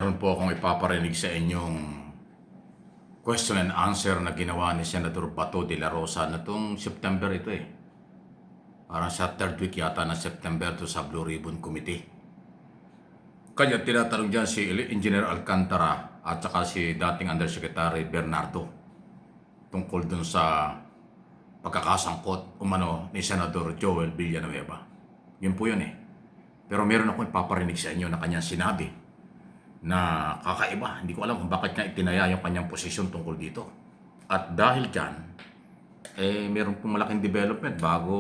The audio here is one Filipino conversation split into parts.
Meron po akong ipaparinig sa inyong question and answer na ginawa ni Senator Bato de la Rosa na itong September ito eh. Parang sa third week yata na September to sa Blue Ribbon Committee. Kanya tinatanong dyan si Engineer Alcantara at saka si dating Undersecretary Bernardo tungkol dun sa pagkakasangkot umano ni Senador Joel Villanueva. Yun po yun eh. Pero meron akong ipaparinig sa inyo na kanyang sinabi na kakaiba. Hindi ko alam kung bakit niya itinaya yung kanyang posisyon tungkol dito. At dahil dyan, meron pong malaking development bago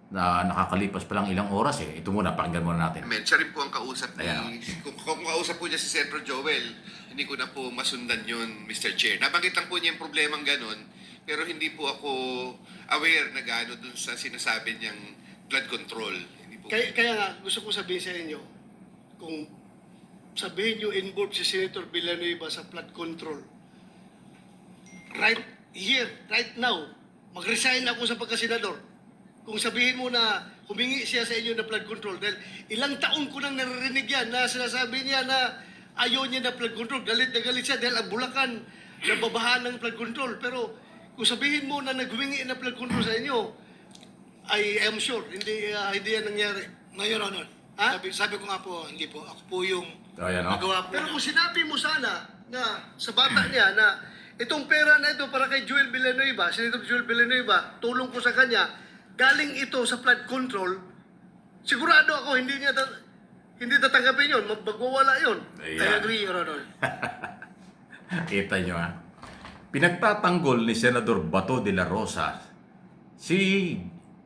na nakakalipas pa lang ilang oras eh. Ito muna, pakinggan muna natin. Siya rin po ang kausap ni... Ayan. Kung kausap po niya si Senator Joel, hindi ko na po masundan yun, Mr. Chair. Nabanggit lang po niya yung problemang ganun, pero hindi po ako aware na gaano dun sa sinasabi niyang blood control. Hindi po. Kaya nga, gusto ko sabihin sa inyo, kung sabihin nyo involved si Senator Villanueva sa flood control, right here, right now, mag-resign ako sa pagkasenador. Kung sabihin mo na humingi siya sa inyo na flood control, dahil ilang taon ko nang naririnig yan na sinasabi niya na ayaw niya na flood control, galit na galit siya dahil ang Bulacan nababahan ng flood control. Pero kung sabihin mo na naghumingi na flood control sa inyo, I am sure, hindi yan nangyari. Mayor Honor, Ha? sabi ko nga po, hindi po. Ako po yung Ayan o. nagawa po Pero na. kung sinabi mo sana na sa bata niya na itong pera na ito para kay Joel Villanueva, Senator Joel Villanueva, tulong ko sa kanya, galing ito sa flood control, sigurado ako hindi tatanggapin yun, magwawala yun. I Ayan. agree, Your Honor. Kita nyo ha. Pinagtatanggol ni Senador Bato de la Rosa si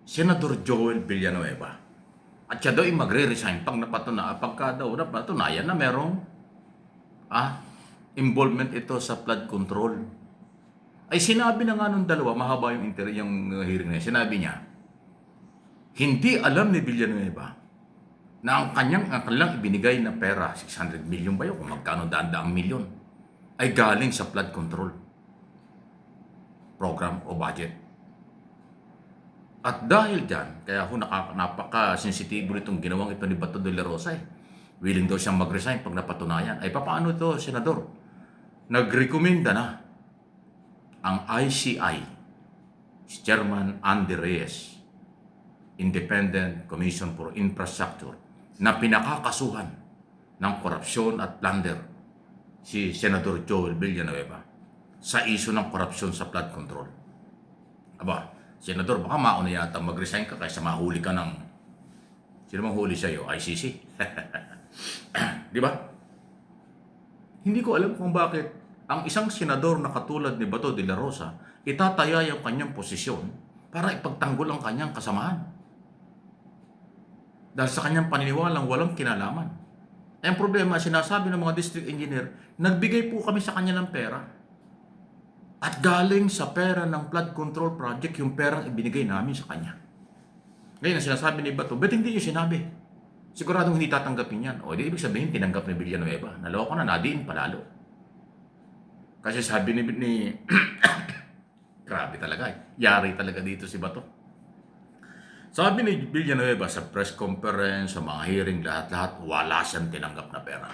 Senador Joel Villanueva. At siya daw ay magre-resign pagka daw napatunayan na merong involvement ito sa flood control. Ay sinabi na nga nung dalawa, mahaba yung hearing na sinabi niya, hindi alam ni Villanueva na ang kanilang ibinigay na pera, 600 million ba yun, kung magkano daan-daang milyon, ay galing sa flood control program o budget. At dahil dyan, kaya ako napaka-sensitibo nitong ginawang ito ni Bato de la Rosa eh. Willing daw siyang mag-resign pag napatunayan. Ay papaano ito, Senador? Nag-recommenda na ang ICI, si Chairman Andy Reyes, Independent Commission for Infrastructure, na pinakakasuhan ng korupsyon at plunder si Senador Joel Villanueva sa iso ng korupsyon sa flood control. Aba, Senador, baka mauna yata mag-resign ka kaysa mahuli ka ng... Sino mang huli sa'yo? ICC? Di ba? Hindi ko alam kung bakit ang isang senador na katulad ni Bato de la Rosa itataya yung kanyang posisyon para ipagtanggol ang kanyang kasamahan. Dahil sa kanyang paniniwalang walang kinalaman. Ang problema, sinasabi ng mga district engineer, nagbigay po kami sa kanya ng pera. At galing sa pera ng flood control project yung perang ibinigay namin sa kanya. Ngayon, ang sinasabi ni Bato, ba't hindi yung sinabi? Siguradong hindi tatanggapin yan. O, di ibig sabihin, tinanggap ni Villanueva. Naloko na, nadiin palalo. Kasi sabi ni grabe talaga eh. Yari talaga dito si Bato. Sabi ni Villanueva sa press conference, sa mga hearing, lahat-lahat, wala siyang tinanggap na pera.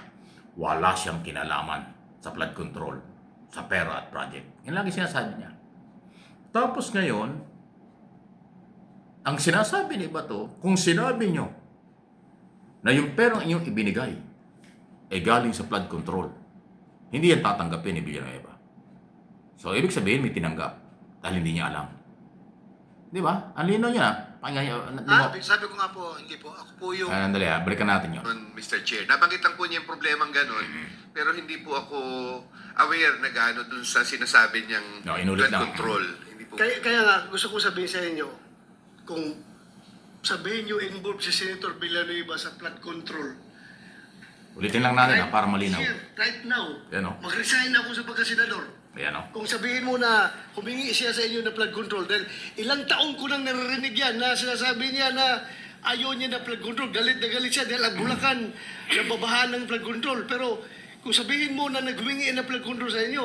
Wala siyang kinalaman sa flood control, sa pera at project. Yan lagi sinasabi niya. Tapos ngayon, ang sinasabi ni Bato, kung sinabi nyo na yung perang inyong ibinigay ay galing sa flood control, hindi yan tatanggapin ni Villanueva. So, ibig sabihin may tinanggap dahil hindi niya alam. Di ba? Ang lino niya. Sabi ko nga po, hindi po. Ako po yung... Andali balikan natin yun. Mr. Chair, nabanggit lang po niya yung problemang ganun, pero hindi po ako aware na gaano dun sa sinasabi niyang No, inulit blood lang. control. Hindi po. Kaya nga, gusto ko sabihin sa inyo, kung sabihin nyo involved si Senator Villanueva sa flood control, Ulitin lang natin para malinaw. here, right now, Yan o. mag-resign ako sa pagkasenador. Ayan o. Kung sabihin mo na humingi siya sa inyo na flood control, dahil ilang taon ko nang naririnig yan na sinasabi niya na ayaw niya na flood control, galit na galit siya dahil ang Bulacan nababahan ng flood control. Pero kung sabihin mo na naghumingi na flood control sa inyo,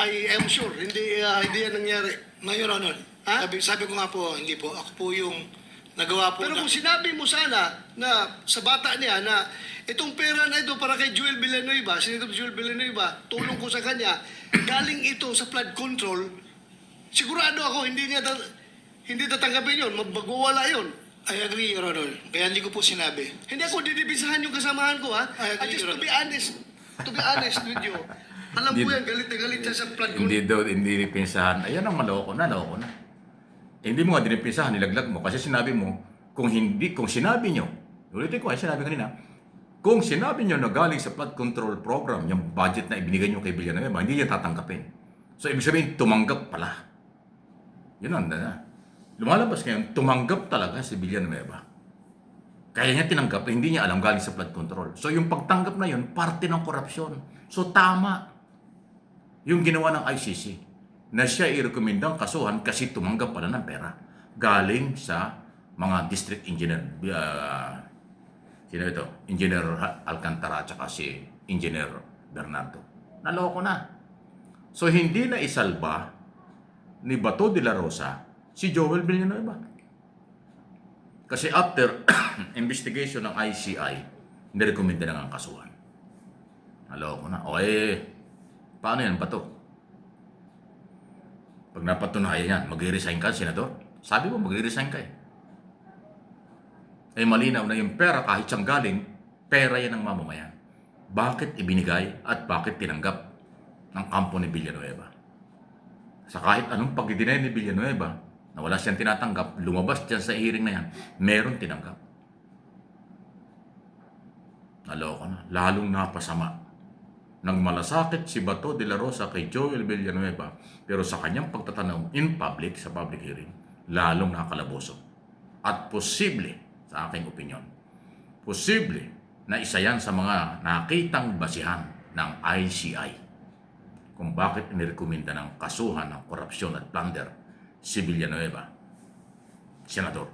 I am sure, hindi yan nangyari. Mayor Honor, Ha? sabi ko nga po, hindi po. Ako po yung Nagawa po Pero na. kung sinabi mo sana na sa bata niya na itong pera na ito para kay Joel Villanueva, Senator Joel Villanueva, tulong ko sa kanya, galing ito sa flood control, sigurado ako hindi tatanggapin yun, magwawala yun. I agree, Your Honor. Kaya hindi ko po sinabi. Hindi ako didibisahan yung kasamahan ko, ha? I agree, Just Your to be honest with you, alam ko Hindi- yan, galit na galit siya sa flood control. Hindi pinsahan. Ayan ang maloko na. Hindi mo nga dinipinsahan, nilaglag mo. Kasi sinabi mo, kung sinabi nyo, ulitin ko, sinabi kanina, kung sinabi nyo na galing sa flood control program, yung budget na ibinigay nyo kay Villanueva, hindi niya tatanggapin. So, ibig sabihin, tumanggap pala. Yun ang lumalabas ngayon, tumanggap talaga si Villanueva. Kaya niya tinanggap, hindi niya alam galing sa flood control. So, yung pagtanggap na yun, parte ng korupsyon. So, tama yung ginawa ng ICC na siya i-rekomendang kasuhan kasi tumanggap pala ng pera galing sa mga district engineer. Sino ito? Engineer Alcantara at si Engineer Bernardo. Naloko na. So, hindi na isalba ni Bato de la Rosa si Joel Villanueva. Kasi after investigation ng ICI, nirekomenda na ang kasuhan. Naloko na. O paano yan, Bato? Pag napatunayan yan, mag-resign ka, Senador? Sabi mo, mag-resign ka malinaw na yung pera, kahit siyang galing, pera yan ng mamamayan. Bakit ibinigay at bakit tinanggap ng kampo ni Villanueva? Sa kahit anong pag-deny ni Villanueva, na wala siyang tinatanggap, lumabas dyan sa hearing na yan, meron tinanggap. Naloko na. Lalong napasama. Nang malasakit si Bato de la Rosa kay Joel Villanueva, pero sa kanyang pagtatanong in public, sa public hearing, lalong nakalaboso. At posible, sa aking opinion, posible na isa yan sa mga nakitang basihan ng ICI kung bakit inirekomenda ng kasuhan ng korupsyon at plunder si Villanueva, Senador.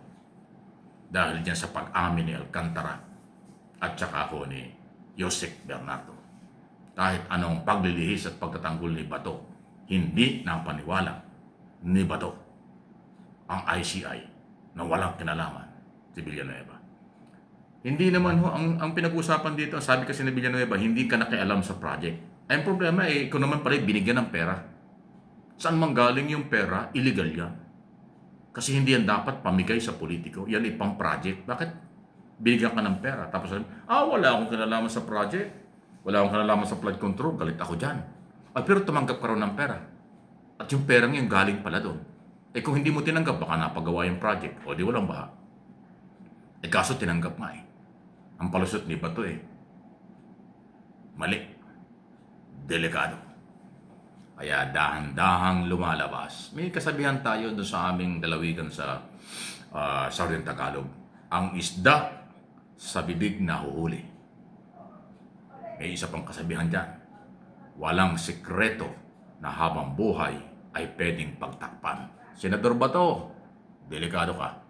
Dahil dyan sa pag-amin ni Alcantara at saka ho ni Yosek Bernardo. Kahit anong paglilihis at pagtatanggol ni Bato, hindi napaniwala ni Bato ang ICI na walang kinalaman si Villanueva. Hindi naman ho, ang pinag-usapan dito, sabi kasi ni Villanueva, hindi ka nakialam sa project. Ay, ang problema ikaw naman pala binigyan ng pera. Saan man galing yung pera, illegal yan. Kasi hindi yan dapat pamigay sa politiko. Yan ipang project. Bakit binigyan ka ng pera? Tapos sabi, wala akong kinalaman sa project. Wala akong kinalaman sa flood control. Galit ako dyan. Pero tumanggap ka rin ng pera. At yung pera yung galing pala doon. Kung hindi mo tinanggap, baka napagawa yung project. O di walang baha. Kaso tinanggap nga Ang palusot ni Bato mali. Delikado. Kaya dahan-dahang lumalabas. May kasabihan tayo doon sa aming dalawigan sa Southern Tagalog. Ang isda sa bibig nahuhuli. May isa pang kasabihan dyan. Walang sikreto na habang buhay ay pwedeng pagtakpan. Senador Bato, delikado ka.